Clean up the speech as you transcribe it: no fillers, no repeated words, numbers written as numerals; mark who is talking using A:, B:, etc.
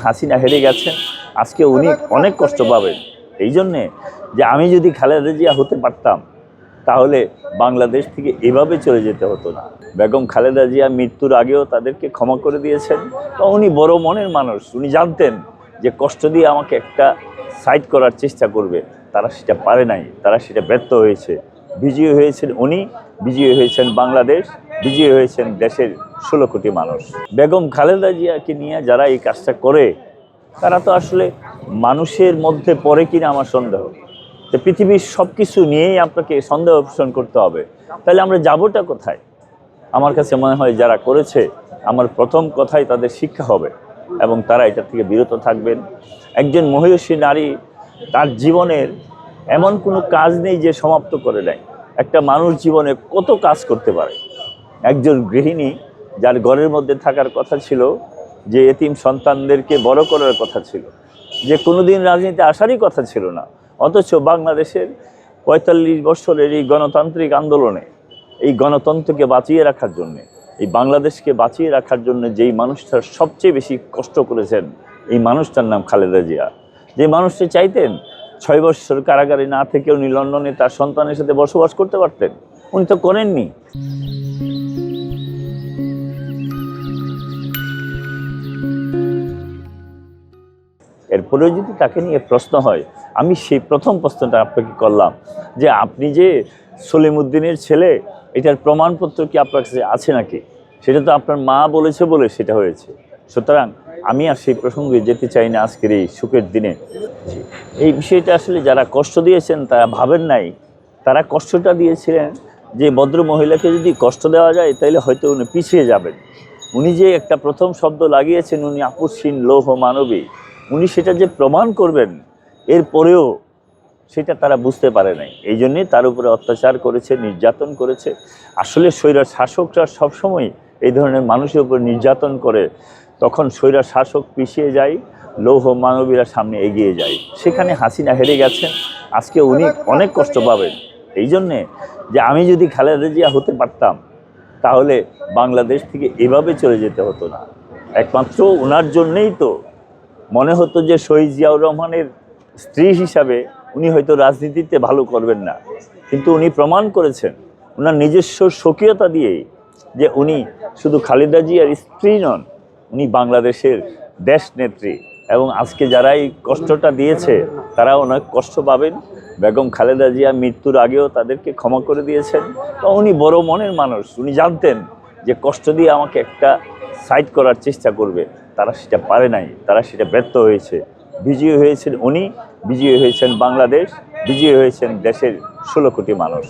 A: হাসিনা হেরে গেছেন, আজকে উনি অনেক কষ্ট পাবেন। এই জন্যে যে আমি যদি খালেদা জিয়া হতে পারতাম তাহলে বাংলাদেশ থেকে এভাবে চলে যেতে হতো না। বেগম খালেদা জিয়া মৃত্যুর আগেও তাদেরকে ক্ষমা করে দিয়েছেন। তো উনি বড় মনের মানুষ, উনি জানতেন যে কষ্ট দিয়ে আমাকে একটা সাইড করার চেষ্টা করবে, তারা সেটা পারে নাই, তারা সেটা ব্যর্থ হয়েছে। বিজয়ী হয়েছেন উনি, বিজয়ী হয়েছেন বাংলাদেশ, বিজয়ী হয়েছেন দেশের 16 কোটি মানুষ। বেগম খালেদা জিয়াকে নিয়ে যারা এই কাজটা করে তারা তো আসলে মানুষের মধ্যে পড়ে কিনা আমার সন্দেহ। তো পৃথিবীর সব কিছু নিয়েই আপনাকে সন্দেহ পোষণ করতে হবে, তাহলে আমরা যাবোটা কোথায়? আমার কাছে মনে হয় যারা করেছে, আমার প্রথম কথাই তাদের শিক্ষা হবে এবং তারা এটা থেকে বিরত থাকবেন। একজন মহিষী নারী তার জীবনের এমন কোনো কাজ নেই যে সমাপ্ত করে নেয়। একটা মানুষ জীবনে কত কাজ করতে পারে। একজন গৃহিণী যার ঘরের মধ্যে থাকার কথা ছিল, যে এতিম সন্তানদেরকে বড় করার কথা ছিল, যে কোনোদিন রাজনীতিতে আসারই কথা ছিল না, অথচ বাংলাদেশের ৪৫ বছরের এই গণতান্ত্রিক আন্দোলনে এই গণতন্ত্রকে বাঁচিয়ে রাখার জন্যে, এই বাংলাদেশকে বাঁচিয়ে রাখার জন্য যেই মানুষটার সবচেয়ে বেশি কষ্ট করেছেন, এই মানুষটার নাম খালেদা জিয়া। যে মানুষটা চাইতেন ৬ বছর কারাগারে না থেকে উনি লন্ডনে তার সন্তানের সাথে বসবাস করতে পারতেন, উনি তো করেননি। এরপরেও যদি তাকে নিয়ে প্রশ্ন হয়, আমি সেই প্রথম প্রশ্নটা আপনাকে করলাম যে আপনি যে সলিমুদ্দিনের ছেলে, এটার প্রমাণপত্র কি আপনার কাছে আছে নাকি? সেটা তো আপনার মা বলেছে বলে সেটা হয়েছে। সুতরাং আমি আর সেই প্রসঙ্গে যেতে চাই না আজকের এই সুখের দিনে। এই বিষয়টা আসলে যারা কষ্ট দিয়েছেন তারা ভাবেন নাই, তারা কষ্টটা দিয়েছিলেন যে ভদ্র মহিলাকে যদি কষ্ট দেওয়া যায় তাহলে হয়তো উনি পিছিয়ে যাবেন। উনি যে একটা প্রথম শব্দ লাগিয়েছেন, উনি আপসহীন লৌহ মানবী, উনি সেটা যে প্রমাণ করবেন এরপরেও সেটা তারা বুঝতে পারে নাই। এই জন্যে তার উপরে অত্যাচার করেছে, নির্যাতন করেছে। আসলে স্বৈরার শাসকরা সবসময় এই ধরনের মানুষের উপর নির্যাতন করে, তখন স্বৈরার শাসক পিছিয়ে যায়, লৌহ মানবীরা সামনে এগিয়ে যায়। সেখানে হাসিনা হেরে গেছেন, আজকে উনি অনেক কষ্ট পাবেন। এই জন্যে যে আমি যদি খালেদা জিয়া হতে পারতাম তাহলে বাংলাদেশ থেকে এভাবে চলে যেতে হতো না। একমাত্র ওনার জন্যেই তো মনে হতো যে শহীদ জিয়াউর রহমানের স্ত্রী হিসাবে উনি হয়তো রাজনীতিতে ভালো করবেন না, কিন্তু উনি প্রমাণ করেছেন ওনার নিজস্ব স্বকীয়তা দিয়েই যে উনি শুধু খালেদা জিয়ার স্ত্রী নন, উনি বাংলাদেশের দেশ নেত্রী। এবং আজকে যারা এই কষ্টটা দিয়েছে তারা অনেক কষ্ট পাবেন। বেগম খালেদা জিয়া মৃত্যুর আগেও তাদেরকে ক্ষমা করে দিয়েছেন। তো উনি বড় মনের মানুষ, উনি জানতেন যে কষ্ট দিয়ে আমাকে একটা সাইড করার চেষ্টা করবে, তারা সেটা পারে নাই, তারা সেটা ব্যর্থ হয়েছে। বিজয়ী হয়েছেন উনি, বিজয়ী হয়েছেন বাংলাদেশ, বিজয়ী হয়েছেন দেশের 16 কোটি মানুষ।